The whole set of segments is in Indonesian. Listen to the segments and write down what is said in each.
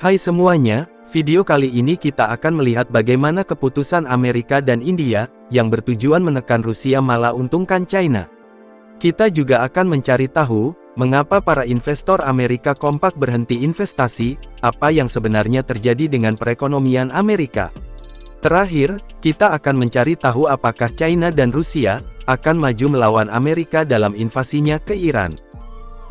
Hai semuanya, video kali ini kita akan melihat bagaimana keputusan Amerika dan India, yang bertujuan menekan Rusia malah untungkan China. Kita juga akan mencari tahu, mengapa para investor Amerika kompak berhenti investasi, apa yang sebenarnya terjadi dengan perekonomian Amerika. Terakhir, kita akan mencari tahu apakah China dan Rusia akan maju melawan Amerika dalam invasinya ke Iran.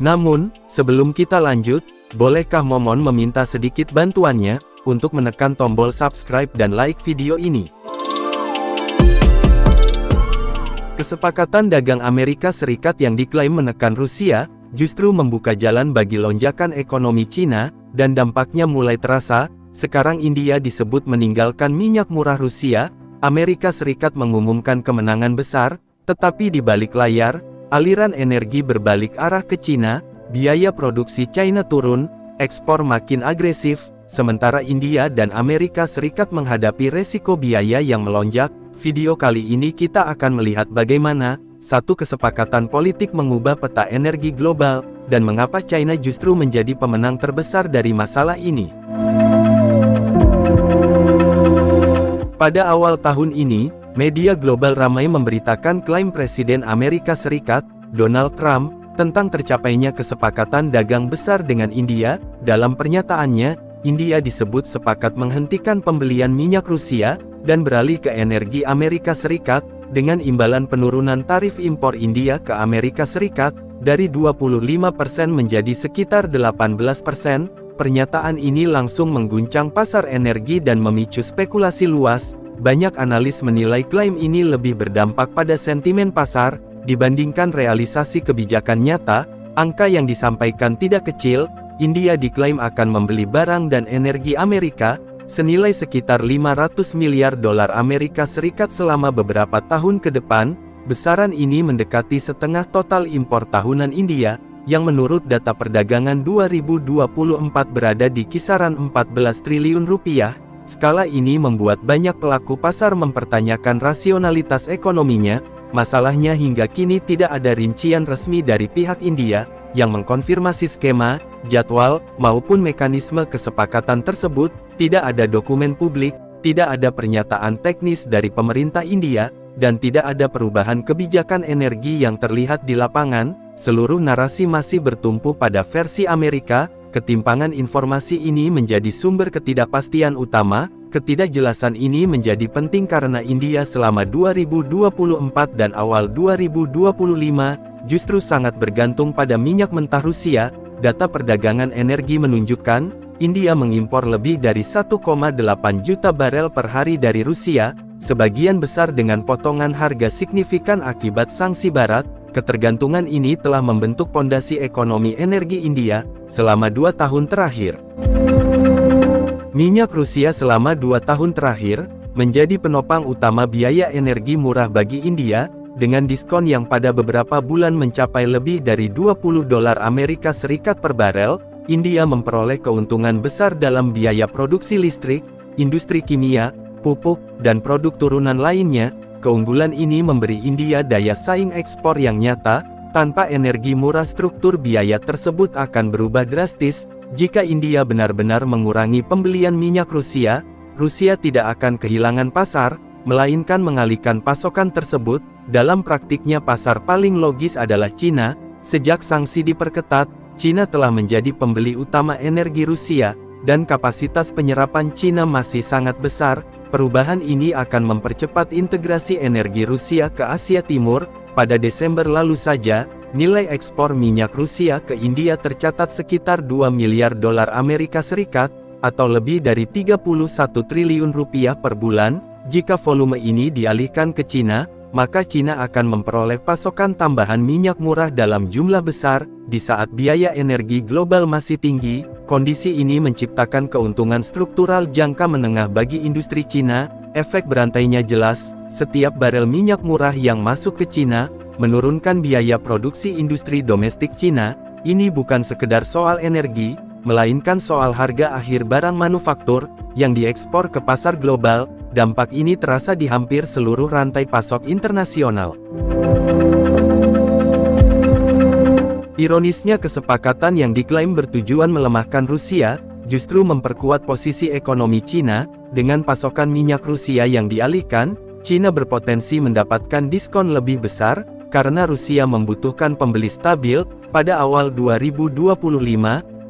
Namun, sebelum kita lanjut, bolehkah Momon meminta sedikit bantuannya untuk menekan tombol subscribe dan like video ini? Kesepakatan dagang Amerika Serikat yang diklaim menekan Rusia, justru membuka jalan bagi lonjakan ekonomi Cina, dan dampaknya mulai terasa. Sekarang India disebut meninggalkan minyak murah Rusia, Amerika Serikat mengumumkan kemenangan besar, tetapi di balik layar, aliran energi berbalik arah ke Cina, biaya produksi China turun, ekspor makin agresif, sementara India dan Amerika Serikat menghadapi resiko biaya yang melonjak. Video kali ini kita akan melihat bagaimana satu kesepakatan politik mengubah peta energi global, dan mengapa China justru menjadi pemenang terbesar dari masalah ini. Pada awal tahun ini, media global ramai memberitakan klaim Presiden Amerika Serikat, Donald Trump, tentang tercapainya kesepakatan dagang besar dengan India. Dalam pernyataannya, India disebut sepakat menghentikan pembelian minyak Rusia, dan beralih ke energi Amerika Serikat, dengan imbalan penurunan tarif impor India ke Amerika Serikat, dari 25% menjadi sekitar 18%. Pernyataan ini langsung mengguncang pasar energi dan memicu spekulasi luas. Banyak analis menilai klaim ini lebih berdampak pada sentimen pasar, dibandingkan realisasi kebijakan nyata. Angka yang disampaikan tidak kecil. India diklaim akan membeli barang dan energi Amerika, senilai sekitar 500 miliar dolar Amerika Serikat selama beberapa tahun ke depan. Besaran ini mendekati setengah total impor tahunan India, yang menurut data perdagangan 2024 berada di kisaran 14 triliun rupiah. Skala ini membuat banyak pelaku pasar mempertanyakan rasionalitas ekonominya. Masalahnya hingga kini tidak ada rincian resmi dari pihak India, yang mengkonfirmasi skema, jadwal, maupun mekanisme kesepakatan tersebut. Tidak ada dokumen publik, tidak ada pernyataan teknis dari pemerintah India, dan tidak ada perubahan kebijakan energi yang terlihat di lapangan. Seluruh narasi masih bertumpu pada versi Amerika. Ketimpangan informasi ini menjadi sumber ketidakpastian utama. Ketidakjelasan ini menjadi penting karena India selama 2024 dan awal 2025, justru sangat bergantung pada minyak mentah Rusia. Data perdagangan energi menunjukkan, India mengimpor lebih dari 1,8 juta barel per hari dari Rusia, sebagian besar dengan potongan harga signifikan akibat sanksi Barat. Ketergantungan ini telah membentuk pondasi ekonomi energi India selama 2 tahun terakhir. Minyak Rusia selama 2 tahun terakhir menjadi penopang utama biaya energi murah bagi India, dengan diskon yang pada beberapa bulan mencapai lebih dari 20 dolar Amerika Serikat per barel. India memperoleh keuntungan besar dalam biaya produksi listrik, industri kimia, pupuk, dan produk turunan lainnya. Keunggulan ini memberi India daya saing ekspor yang nyata. Tanpa energi murah, struktur biaya tersebut akan berubah drastis. Jika India benar-benar mengurangi pembelian minyak Rusia, Rusia tidak akan kehilangan pasar, melainkan mengalihkan pasokan tersebut. Dalam praktiknya pasar paling logis adalah Cina. Sejak sanksi diperketat, Cina telah menjadi pembeli utama energi Rusia, dan kapasitas penyerapan Cina masih sangat besar. Perubahan ini akan mempercepat integrasi energi Rusia ke Asia Timur. Pada Desember lalu saja, nilai ekspor minyak Rusia ke India tercatat sekitar 2 miliar dolar Amerika Serikat, atau lebih dari 31 triliun rupiah per bulan. Jika volume ini dialihkan ke Cina, maka Cina akan memperoleh pasokan tambahan minyak murah dalam jumlah besar. Di saat biaya energi global masih tinggi, kondisi ini menciptakan keuntungan struktural jangka menengah bagi industri Cina. Efek berantainya jelas, setiap barel minyak murah yang masuk ke Cina, menurunkan biaya produksi industri domestik Cina. Ini bukan sekedar soal energi, melainkan soal harga akhir barang manufaktur, yang diekspor ke pasar global. Dampak ini terasa di hampir seluruh rantai pasok internasional. Ironisnya kesepakatan yang diklaim bertujuan melemahkan Rusia, justru memperkuat posisi ekonomi Cina. Dengan pasokan minyak Rusia yang dialihkan, Cina berpotensi mendapatkan diskon lebih besar, karena Rusia membutuhkan pembeli stabil. Pada awal 2025,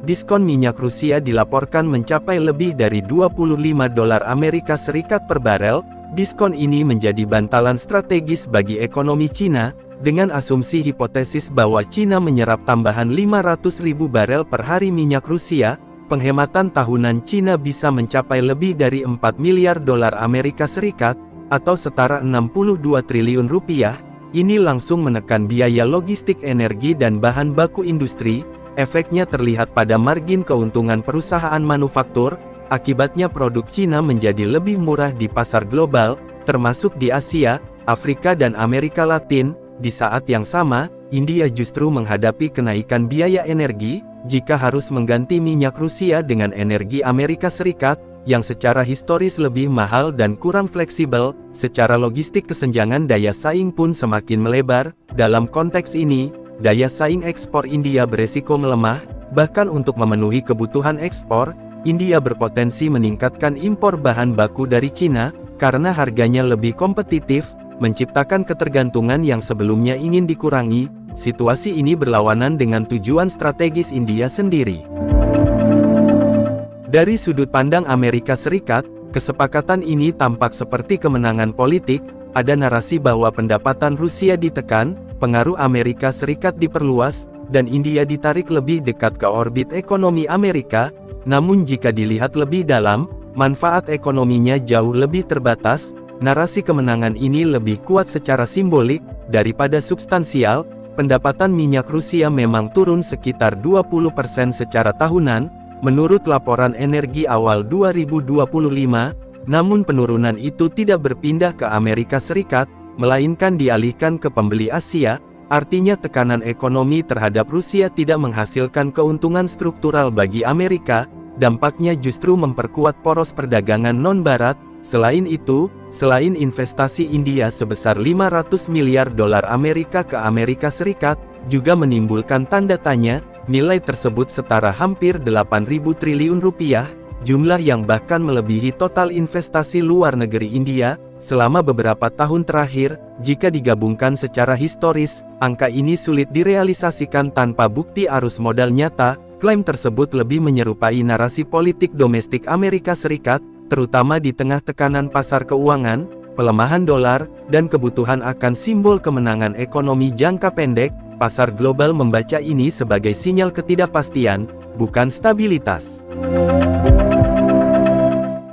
diskon minyak Rusia dilaporkan mencapai lebih dari $25 Amerika Serikat per barel. Diskon ini menjadi bantalan strategis bagi ekonomi Cina, dengan asumsi hipotesis bahwa Cina menyerap tambahan 500.000 barel per hari minyak Rusia. Penghematan tahunan Cina bisa mencapai lebih dari $4 miliar Amerika Serikat, atau setara 62 triliun rupiah. Ini langsung menekan biaya logistik energi dan bahan baku industri. Efeknya terlihat pada margin keuntungan perusahaan manufaktur. Akibatnya produk Cina menjadi lebih murah di pasar global, termasuk di Asia, Afrika dan Amerika Latin. Di saat yang sama, India justru menghadapi kenaikan biaya energi, jika harus mengganti minyak Rusia dengan energi Amerika Serikat, yang secara historis lebih mahal dan kurang fleksibel. Secara logistik kesenjangan daya saing pun semakin melebar. Dalam konteks ini, daya saing ekspor India beresiko melemah. Bahkan untuk memenuhi kebutuhan ekspor, India berpotensi meningkatkan impor bahan baku dari Cina, karena harganya lebih kompetitif, menciptakan ketergantungan yang sebelumnya ingin dikurangi. Situasi ini berlawanan dengan tujuan strategis India sendiri. Dari sudut pandang Amerika Serikat, kesepakatan ini tampak seperti kemenangan politik. Ada narasi bahwa pendapatan Rusia ditekan, pengaruh Amerika Serikat diperluas, dan India ditarik lebih dekat ke orbit ekonomi Amerika. Namun jika dilihat lebih dalam, manfaat ekonominya jauh lebih terbatas. Narasi kemenangan ini lebih kuat secara simbolik daripada substansial. Pendapatan minyak Rusia memang turun sekitar 20% secara tahunan, menurut laporan energi awal 2025, namun penurunan itu tidak berpindah ke Amerika Serikat, melainkan dialihkan ke pembeli Asia. Artinya tekanan ekonomi terhadap Rusia tidak menghasilkan keuntungan struktural bagi Amerika, dampaknya justru memperkuat poros perdagangan non-barat. Selain itu, selain investasi India sebesar $500 miliar Amerika ke Amerika Serikat, juga menimbulkan tanda tanya. Nilai tersebut setara hampir 8.000 triliun rupiah, jumlah yang bahkan melebihi total investasi luar negeri India selama beberapa tahun terakhir. Jika digabungkan secara historis, angka ini sulit direalisasikan tanpa bukti arus modal nyata. Klaim tersebut lebih menyerupai narasi politik domestik Amerika Serikat, terutama di tengah tekanan pasar keuangan, pelemahan dolar, dan kebutuhan akan simbol kemenangan ekonomi jangka pendek. Pasar global membaca ini sebagai sinyal ketidakpastian, bukan stabilitas.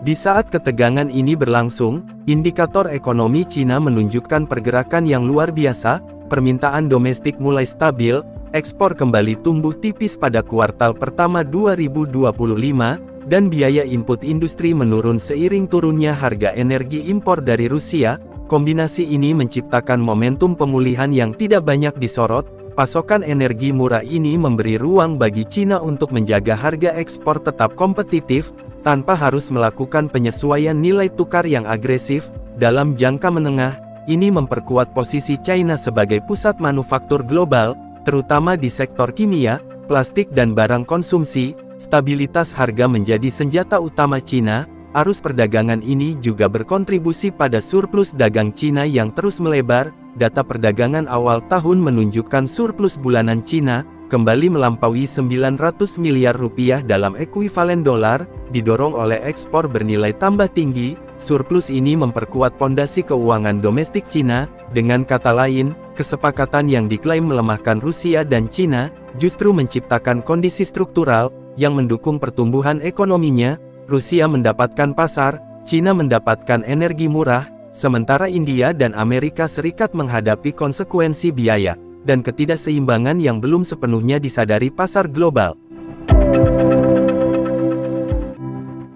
Di saat ketegangan ini berlangsung, indikator ekonomi Cina menunjukkan pergerakan yang luar biasa. Permintaan domestik mulai stabil, ekspor kembali tumbuh tipis pada kuartal pertama 2025, dan biaya input industri menurun seiring turunnya harga energi impor dari Rusia. Kombinasi ini menciptakan momentum pemulihan yang tidak banyak disorot. Pasokan energi murah ini memberi ruang bagi Cina untuk menjaga harga ekspor tetap kompetitif, tanpa harus melakukan penyesuaian nilai tukar yang agresif. Dalam jangka menengah, ini memperkuat posisi China sebagai pusat manufaktur global, terutama di sektor kimia, plastik dan barang konsumsi. Stabilitas harga menjadi senjata utama Cina. Arus perdagangan ini juga berkontribusi pada surplus dagang Cina yang terus melebar. Data perdagangan awal tahun menunjukkan surplus bulanan Cina kembali melampaui 900 miliar rupiah dalam ekuivalen dolar, didorong oleh ekspor bernilai tambah tinggi. Surplus ini memperkuat pondasi keuangan domestik Cina. Dengan kata lain, kesepakatan yang diklaim melemahkan Rusia dan Cina justru menciptakan kondisi struktural yang mendukung pertumbuhan ekonominya. Rusia mendapatkan pasar, Cina mendapatkan energi murah, sementara India dan Amerika Serikat menghadapi konsekuensi biaya dan ketidakseimbangan yang belum sepenuhnya disadari pasar global.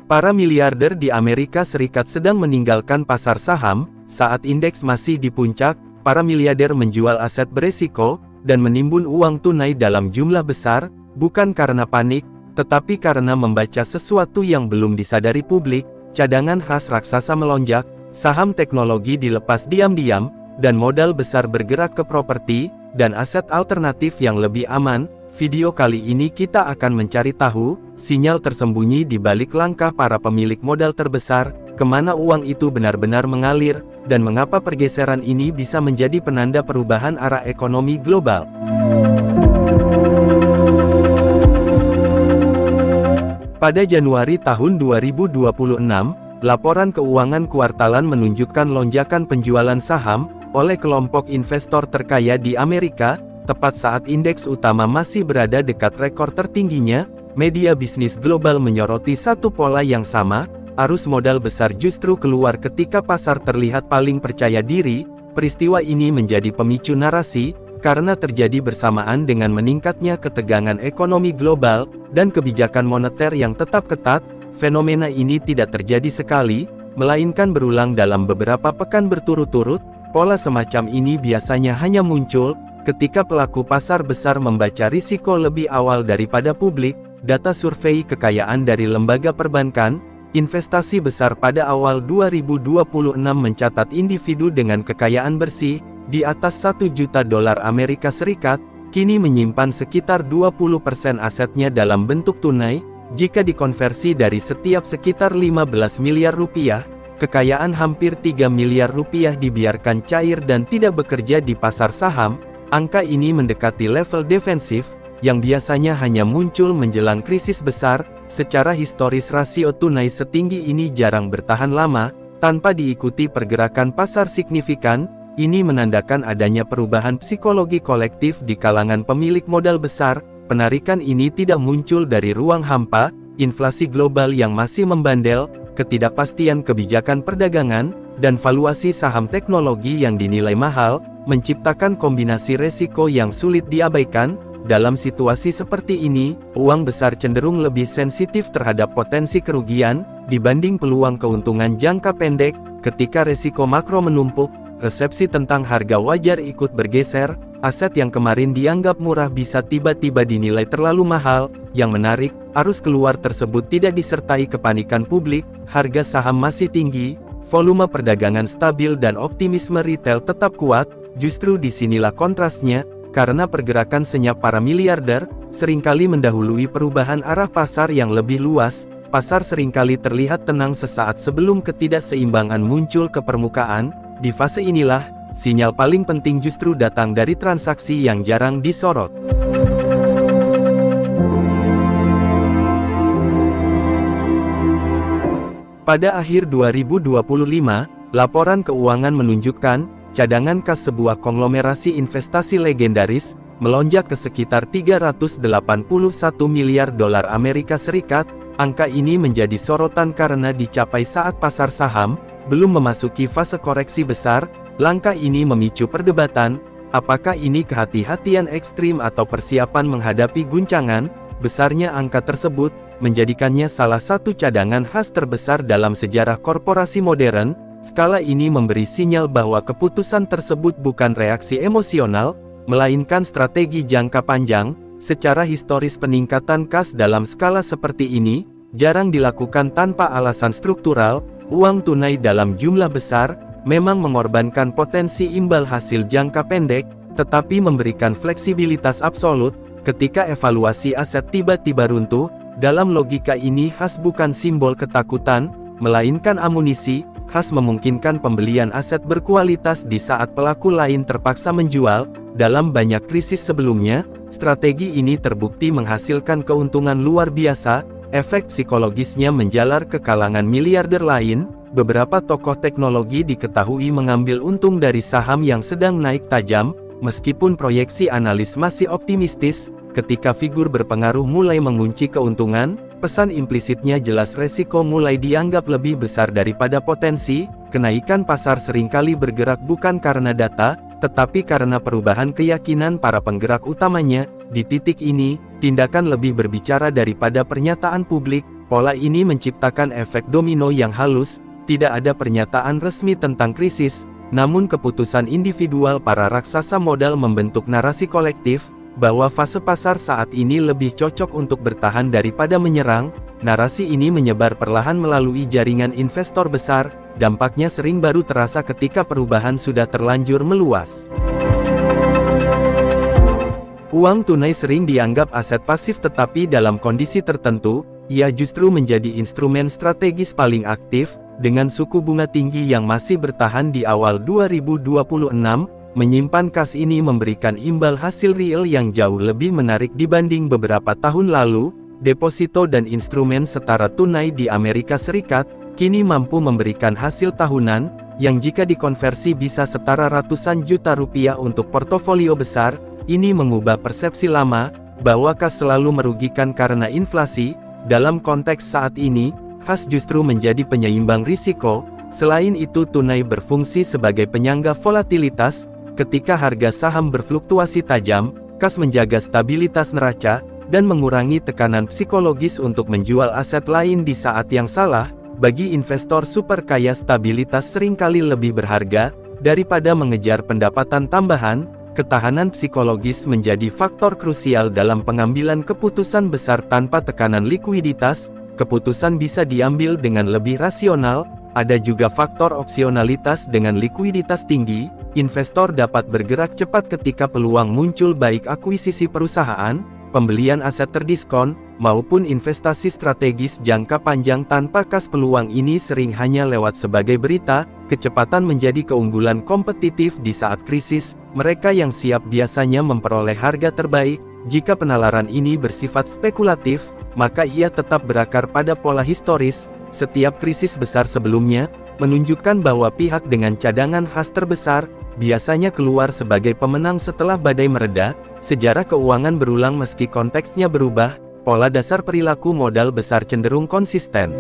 Para miliarder di Amerika Serikat sedang meninggalkan pasar saham. Saat indeks masih di puncak, para miliarder menjual aset beresiko dan menimbun uang tunai dalam jumlah besar, bukan karena panik, tetapi karena membaca sesuatu yang belum disadari publik. Cadangan khas raksasa melonjak, saham teknologi dilepas diam-diam, dan modal besar bergerak ke properti dan aset alternatif yang lebih aman. Video kali ini kita akan mencari tahu sinyal tersembunyi di balik langkah para pemilik modal terbesar, kemana uang itu benar-benar mengalir, dan mengapa pergeseran ini bisa menjadi penanda perubahan arah ekonomi global. Pada Januari tahun 2026, laporan keuangan kuartalan menunjukkan lonjakan penjualan saham oleh kelompok investor terkaya di Amerika, tepat saat indeks utama masih berada dekat rekor tertingginya. Media bisnis global menyoroti satu pola yang sama, arus modal besar justru keluar ketika pasar terlihat paling percaya diri. Peristiwa ini menjadi pemicu narasi, karena terjadi bersamaan dengan meningkatnya ketegangan ekonomi global, dan kebijakan moneter yang tetap ketat. Fenomena ini tidak terjadi sekali, melainkan berulang dalam beberapa pekan berturut-turut. Pola semacam ini biasanya hanya muncul ketika pelaku pasar besar membaca risiko lebih awal daripada publik. Data survei kekayaan dari lembaga perbankan, investasi besar pada awal 2026 mencatat individu dengan kekayaan bersih di atas 1 juta dolar Amerika Serikat, kini menyimpan sekitar 20% asetnya dalam bentuk tunai. Jika dikonversi dari setiap sekitar 15 miliar rupiah, kekayaan hampir 3 miliar rupiah dibiarkan cair dan tidak bekerja di pasar saham. Angka ini mendekati level defensif, yang biasanya hanya muncul menjelang krisis besar. Secara historis rasio tunai setinggi ini jarang bertahan lama, tanpa diikuti pergerakan pasar signifikan. Ini menandakan adanya perubahan psikologi kolektif di kalangan pemilik modal besar. Penarikan ini tidak muncul dari ruang hampa, inflasi global yang masih membandel, ketidakpastian kebijakan perdagangan, dan valuasi saham teknologi yang dinilai mahal, menciptakan kombinasi resiko yang sulit diabaikan. Dalam situasi seperti ini, uang besar cenderung lebih sensitif terhadap potensi kerugian, dibanding peluang keuntungan jangka pendek. Ketika resiko makro menumpuk, resepsi tentang harga wajar ikut bergeser, aset yang kemarin dianggap murah bisa tiba-tiba dinilai terlalu mahal. Yang menarik, arus keluar tersebut tidak disertai kepanikan publik, harga saham masih tinggi, volume perdagangan stabil dan optimisme retail tetap kuat. Justru disinilah kontrasnya, karena pergerakan senyap para miliarder seringkali mendahului perubahan arah pasar yang lebih luas. Pasar seringkali terlihat tenang sesaat sebelum ketidakseimbangan muncul ke permukaan. Di fase inilah, sinyal paling penting justru datang dari transaksi yang jarang disorot. Pada akhir 2025, laporan keuangan menunjukkan, cadangan kas sebuah konglomerasi investasi legendaris, melonjak ke sekitar 381 miliar dolar Amerika Serikat. Angka ini menjadi sorotan karena dicapai saat pasar saham belum memasuki fase koreksi besar. Langkah ini memicu perdebatan, apakah ini kehati-hatian ekstrim atau persiapan menghadapi guncangan. Besarnya angka tersebut menjadikannya salah satu cadangan khas terbesar dalam sejarah korporasi modern. Skala ini memberi sinyal bahwa keputusan tersebut bukan reaksi emosional, melainkan strategi jangka panjang. Secara historis peningkatan kas dalam skala seperti ini jarang dilakukan tanpa alasan struktural. Uang tunai dalam jumlah besar memang mengorbankan potensi imbal hasil jangka pendek, tetapi memberikan fleksibilitas absolut ketika evaluasi aset tiba-tiba runtuh. Dalam logika ini khas bukan simbol ketakutan, melainkan amunisi. Khas memungkinkan pembelian aset berkualitas di saat pelaku lain terpaksa menjual. Dalam banyak krisis sebelumnya, strategi ini terbukti menghasilkan keuntungan luar biasa. Efek psikologisnya menjalar ke kalangan miliarder lain. Beberapa tokoh teknologi diketahui mengambil untung dari saham yang sedang naik tajam, meskipun proyeksi analis masih optimistis. Ketika figur berpengaruh mulai mengunci keuntungan, pesan implisitnya jelas: resiko mulai dianggap lebih besar daripada potensi. Kenaikan pasar seringkali bergerak bukan karena data, tetapi karena perubahan keyakinan para penggerak utamanya. Di titik ini, tindakan lebih berbicara daripada pernyataan publik. Pola ini menciptakan efek domino yang halus. Tidak ada pernyataan resmi tentang krisis, namun keputusan individual para raksasa modal membentuk narasi kolektif bahwa fase pasar saat ini lebih cocok untuk bertahan daripada menyerang. Narasi ini menyebar perlahan melalui jaringan investor besar. Dampaknya sering baru terasa ketika perubahan sudah terlanjur meluas. Uang tunai sering dianggap aset pasif, tetapi dalam kondisi tertentu, ia justru menjadi instrumen strategis paling aktif. Dengan suku bunga tinggi yang masih bertahan di awal 2026, menyimpan kas ini memberikan imbal hasil real yang jauh lebih menarik dibanding beberapa tahun lalu. Deposito dan instrumen setara tunai di Amerika Serikat kini mampu memberikan hasil tahunan yang jika dikonversi bisa setara ratusan juta rupiah untuk portofolio besar. Ini mengubah persepsi lama bahwa kas selalu merugikan karena inflasi. Dalam konteks saat ini, kas justru menjadi penyeimbang risiko. Selain itu, tunai berfungsi sebagai penyangga volatilitas. Ketika harga saham berfluktuasi tajam, kas menjaga stabilitas neraca dan mengurangi tekanan psikologis untuk menjual aset lain di saat yang salah. Bagi investor super kaya, stabilitas seringkali lebih berharga daripada mengejar pendapatan tambahan. Ketahanan psikologis menjadi faktor krusial dalam pengambilan keputusan besar tanpa tekanan likuiditas. Keputusan bisa diambil dengan lebih rasional. Ada juga faktor opsionalitas. Dengan likuiditas tinggi, investor dapat bergerak cepat ketika peluang muncul, baik akuisisi perusahaan, pembelian aset terdiskon, maupun investasi strategis jangka panjang. Tanpa kas, peluang ini sering hanya lewat sebagai berita. Kecepatan menjadi keunggulan kompetitif di saat krisis. Mereka yang siap biasanya memperoleh harga terbaik. Jika penalaran ini bersifat spekulatif, maka ia tetap berakar pada pola historis. Setiap krisis besar sebelumnya menunjukkan bahwa pihak dengan cadangan khas terbesar biasanya keluar sebagai pemenang setelah badai mereda. Sejarah keuangan berulang meski konteksnya berubah, pola dasar perilaku modal besar cenderung konsisten.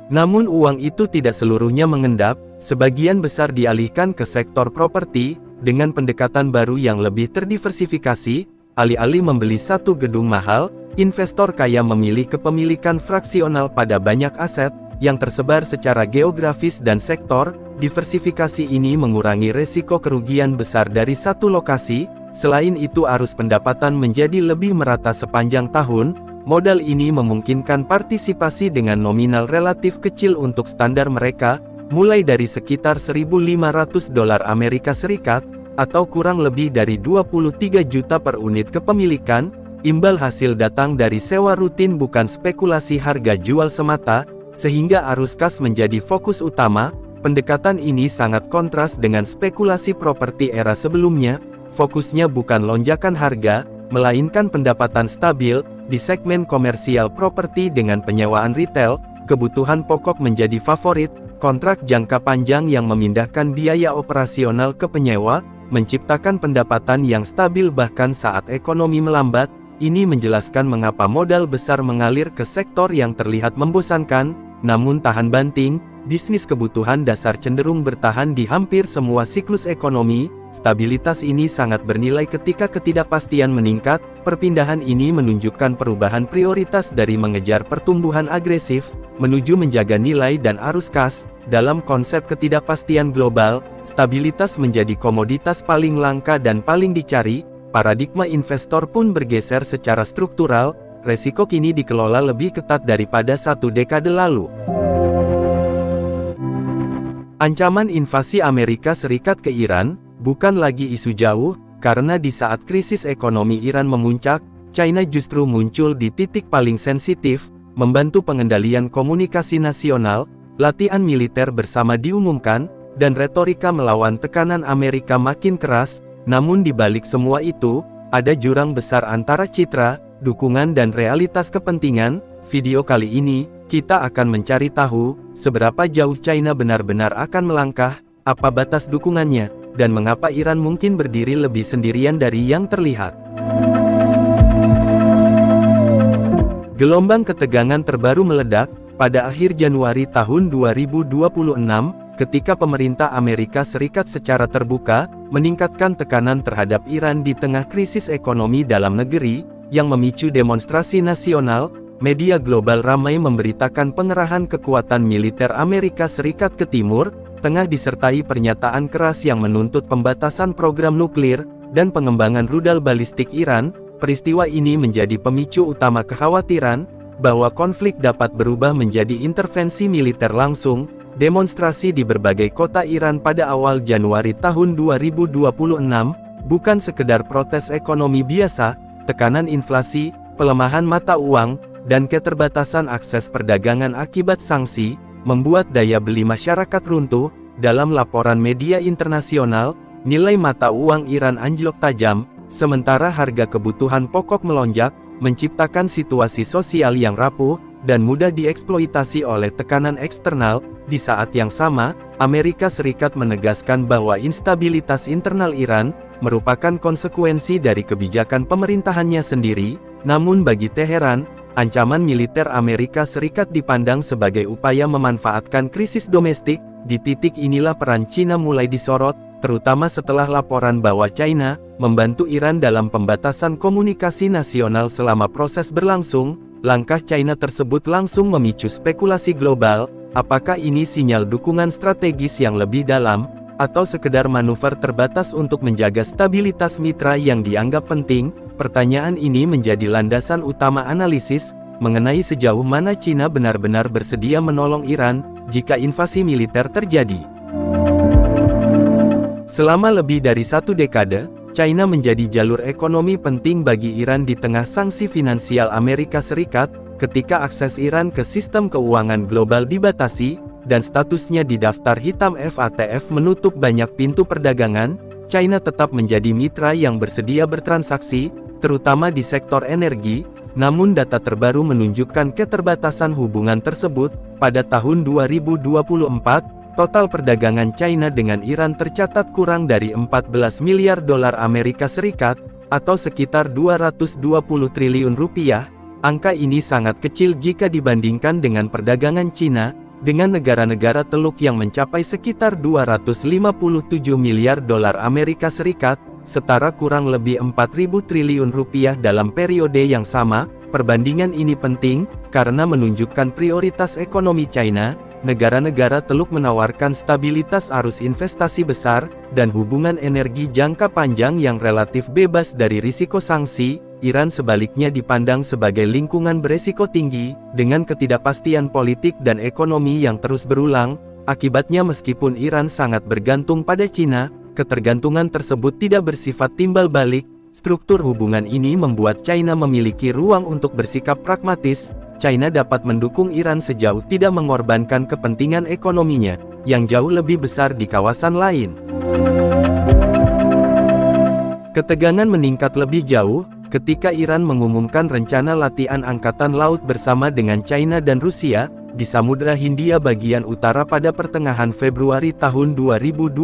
Namun uang itu tidak seluruhnya mengendap, sebagian besar dialihkan ke sektor properti. Dengan pendekatan baru yang lebih terdiversifikasi, alih-alih membeli satu gedung mahal, investor kaya memilih kepemilikan fraksional pada banyak aset yang tersebar secara geografis dan sektor. Diversifikasi ini mengurangi resiko kerugian besar dari satu lokasi. Selain itu, arus pendapatan menjadi lebih merata sepanjang tahun. Modal ini memungkinkan partisipasi dengan nominal relatif kecil untuk standar mereka, mulai dari sekitar $1.500 Amerika Serikat, atau kurang lebih dari 23 juta per unit kepemilikan. Imbal hasil datang dari sewa rutin, bukan spekulasi harga jual semata, sehingga arus kas menjadi fokus utama. Pendekatan ini sangat kontras dengan spekulasi properti era sebelumnya. Fokusnya bukan lonjakan harga, melainkan pendapatan stabil. Di segmen komersial properti dengan penyewaan retail, kebutuhan pokok menjadi favorit. Kontrak jangka panjang yang memindahkan biaya operasional ke penyewa, menciptakan pendapatan yang stabil bahkan saat ekonomi melambat. Ini menjelaskan mengapa modal besar mengalir ke sektor yang terlihat membosankan, namun tahan banting. Bisnis kebutuhan dasar cenderung bertahan di hampir semua siklus ekonomi. Stabilitas ini sangat bernilai ketika ketidakpastian meningkat. Perpindahan ini menunjukkan perubahan prioritas dari mengejar pertumbuhan agresif, menuju menjaga nilai dan arus kas. Dalam konsep ketidakpastian global, stabilitas menjadi komoditas paling langka dan paling dicari. Paradigma investor pun bergeser secara struktural. Resiko kini dikelola lebih ketat daripada satu dekade lalu. Ancaman invasi Amerika Serikat ke Iran bukan lagi isu jauh, karena di saat krisis ekonomi Iran memuncak, China justru muncul di titik paling sensitif. Membantu pengendalian komunikasi nasional, latihan militer bersama diumumkan, dan retorika melawan tekanan Amerika makin keras. Namun di balik semua itu, ada jurang besar antara citra, dukungan dan realitas kepentingan. Video kali ini, kita akan mencari tahu, seberapa jauh China benar-benar akan melangkah, apa batas dukungannya, dan mengapa Iran mungkin berdiri lebih sendirian dari yang terlihat. Gelombang ketegangan terbaru meledak pada akhir Januari tahun 2026, ketika pemerintah Amerika Serikat secara terbuka meningkatkan tekanan terhadap Iran di tengah krisis ekonomi dalam negeri yang memicu demonstrasi nasional. Media global ramai memberitakan pengerahan kekuatan militer Amerika Serikat ke Timur Tengah disertai pernyataan keras yang menuntut pembatasan program nuklir dan pengembangan rudal balistik Iran. Peristiwa ini menjadi pemicu utama kekhawatiran bahwa konflik dapat berubah menjadi intervensi militer langsung. demonstrasi di berbagai kota Iran pada awal Januari tahun 2026, bukan sekedar protes ekonomi biasa, tekanan inflasi, pelemahan mata uang, dan keterbatasan akses perdagangan akibat sanksi, membuat daya beli masyarakat runtuh. Dalam laporan media internasional, nilai mata uang Iran anjlok tajam, sementara harga kebutuhan pokok melonjak, menciptakan situasi sosial yang rapuh, dan mudah dieksploitasi oleh tekanan eksternal. Di saat yang sama, Amerika Serikat menegaskan bahwa instabilitas internal Iran merupakan konsekuensi dari kebijakan pemerintahannya sendiri. Namun bagi Teheran, ancaman militer Amerika Serikat dipandang sebagai upaya memanfaatkan krisis domestik. Di titik inilah peran Cina mulai disorot, terutama setelah laporan bahwa China membantu Iran dalam pembatasan komunikasi nasional selama proses berlangsung. Langkah China tersebut langsung memicu spekulasi global. Apakah ini sinyal dukungan strategis yang lebih dalam, atau sekedar manuver terbatas untuk menjaga stabilitas mitra yang dianggap penting? Pertanyaan ini menjadi landasan utama analisis mengenai sejauh mana Cina benar-benar bersedia menolong Iran jika invasi militer terjadi. Selama lebih dari 1 dekade, China menjadi jalur ekonomi penting bagi Iran di tengah sanksi finansial Amerika Serikat. Ketika akses Iran ke sistem keuangan global dibatasi, dan statusnya di daftar hitam FATF menutup banyak pintu perdagangan, China tetap menjadi mitra yang bersedia bertransaksi, terutama di sektor energi. Namun data terbaru menunjukkan keterbatasan hubungan tersebut. Pada tahun 2024, total perdagangan China dengan Iran tercatat kurang dari 14 miliar dolar Amerika Serikat, atau sekitar 220 triliun rupiah. Angka ini sangat kecil jika dibandingkan dengan perdagangan Cina dengan negara-negara Teluk yang mencapai sekitar 257 miliar dolar Amerika Serikat, setara kurang lebih 4.000 triliun rupiah dalam periode yang sama. Perbandingan ini penting, karena menunjukkan prioritas ekonomi China. Negara-negara Teluk menawarkan stabilitas arus investasi besar, dan hubungan energi jangka panjang yang relatif bebas dari risiko sanksi. Iran sebaliknya dipandang sebagai lingkungan beresiko tinggi, dengan ketidakpastian politik dan ekonomi yang terus berulang. Akibatnya meskipun Iran sangat bergantung pada Cina, ketergantungan tersebut tidak bersifat timbal balik. Struktur hubungan ini membuat China memiliki ruang untuk bersikap pragmatis. China dapat mendukung Iran sejauh tidak mengorbankan kepentingan ekonominya, yang jauh lebih besar di kawasan lain. Ketegangan meningkat lebih jauh ketika Iran mengumumkan rencana latihan angkatan laut bersama dengan China dan Rusia di Samudra Hindia bagian utara pada pertengahan Februari tahun 2026.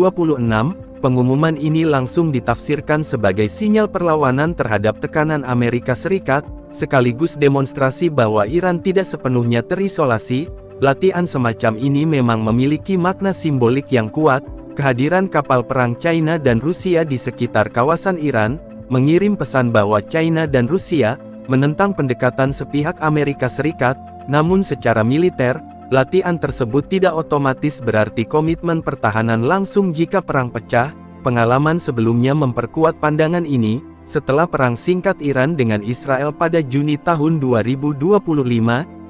Pengumuman ini langsung ditafsirkan sebagai sinyal perlawanan terhadap tekanan Amerika Serikat, sekaligus demonstrasi bahwa Iran tidak sepenuhnya terisolasi. Latihan semacam ini memang memiliki makna simbolik yang kuat. Kehadiran kapal perang China dan Rusia di sekitar kawasan Iran mengirim pesan bahwa China dan Rusia menentang pendekatan sepihak Amerika Serikat. Namun secara militer, latihan tersebut tidak otomatis berarti komitmen pertahanan langsung jika perang pecah. Pengalaman sebelumnya memperkuat pandangan ini. Setelah perang singkat Iran dengan Israel pada Juni tahun 2025,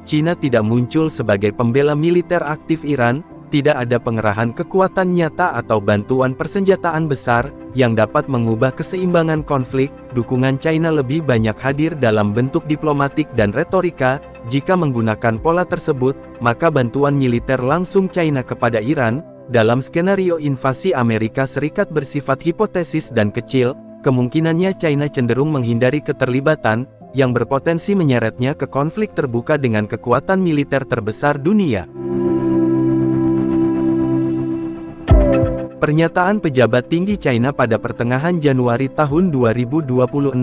Cina tidak muncul sebagai pembela militer aktif Iran. Tidak ada pengerahan kekuatan nyata atau bantuan persenjataan besar yang dapat mengubah keseimbangan konflik. Dukungan China lebih banyak hadir dalam bentuk diplomatik dan retorika. Jika menggunakan pola tersebut, maka bantuan militer langsung China kepada Iran dalam skenario invasi Amerika Serikat bersifat hipotesis dan kecil. Kemungkinannya China cenderung menghindari keterlibatan yang berpotensi menyeretnya ke konflik terbuka dengan kekuatan militer terbesar dunia. Pernyataan pejabat tinggi China pada pertengahan Januari tahun 2026,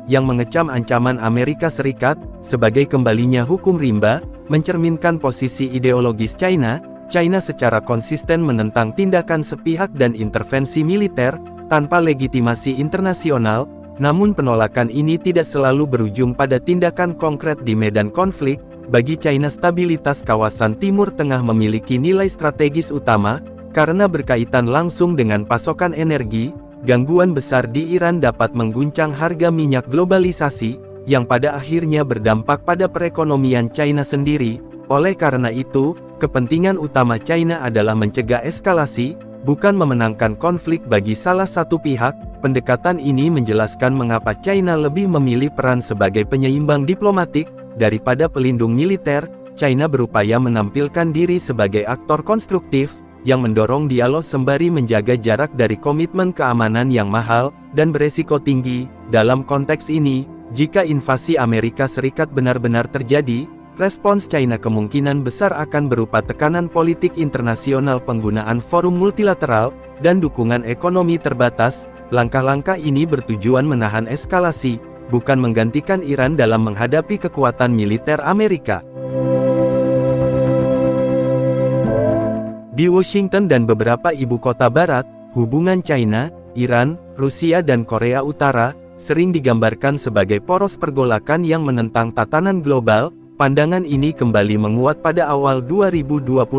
yang mengecam ancaman Amerika Serikat, sebagai kembalinya hukum rimba, mencerminkan posisi ideologis China. China secara konsisten menentang tindakan sepihak dan intervensi militer, tanpa legitimasi internasional. Namun penolakan ini tidak selalu berujung pada tindakan konkret di medan konflik. Bagi China stabilitas kawasan Timur Tengah memiliki nilai strategis utama, karena berkaitan langsung dengan pasokan energi. Gangguan besar di Iran dapat mengguncang harga minyak globalisasi, yang pada akhirnya berdampak pada perekonomian China sendiri. Oleh karena itu, kepentingan utama China adalah mencegah eskalasi, bukan memenangkan konflik bagi salah satu pihak. Pendekatan ini menjelaskan mengapa China lebih memilih peran sebagai penyeimbang diplomatik, daripada pelindung militer. China berupaya menampilkan diri sebagai aktor konstruktif, yang mendorong dialog sembari menjaga jarak dari komitmen keamanan yang mahal, dan beresiko tinggi. Dalam konteks ini, jika invasi Amerika Serikat benar-benar terjadi, respons China kemungkinan besar akan berupa tekanan politik internasional, penggunaan forum multilateral, dan dukungan ekonomi terbatas. Langkah-langkah ini bertujuan menahan eskalasi, bukan menggantikan Iran dalam menghadapi kekuatan militer Amerika. Di Washington dan beberapa ibu kota barat, hubungan China, Iran, Rusia dan Korea Utara sering digambarkan sebagai poros pergolakan yang menentang tatanan global. Pandangan ini kembali menguat pada awal 2026,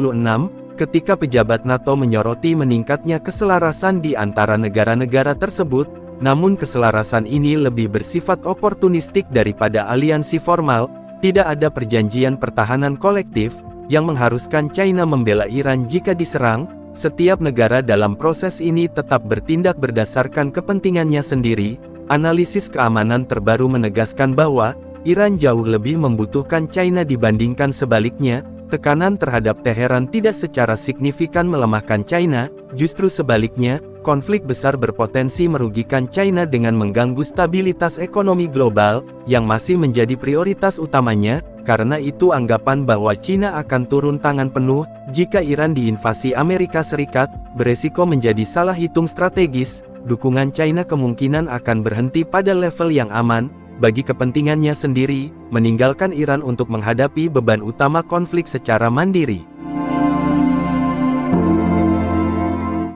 ketika pejabat NATO menyoroti meningkatnya keselarasan di antara negara-negara tersebut. Namun keselarasan ini lebih bersifat oportunistik daripada aliansi formal. Tidak ada perjanjian pertahanan kolektif yang mengharuskan China membela Iran jika diserang. Setiap negara dalam proses ini tetap bertindak berdasarkan kepentingannya sendiri. Analisis keamanan terbaru menegaskan bahwa Iran jauh lebih membutuhkan China dibandingkan sebaliknya. Tekanan terhadap Teheran tidak secara signifikan melemahkan China, justru sebaliknya, konflik besar berpotensi merugikan China dengan mengganggu stabilitas ekonomi global, yang masih menjadi prioritas utamanya. Karena itu anggapan bahwa China akan turun tangan penuh jika Iran diinvasi Amerika Serikat, beresiko menjadi salah hitung strategis. Dukungan China kemungkinan akan berhenti pada level yang aman, bagi kepentingannya sendiri, meninggalkan Iran untuk menghadapi beban utama konflik secara mandiri.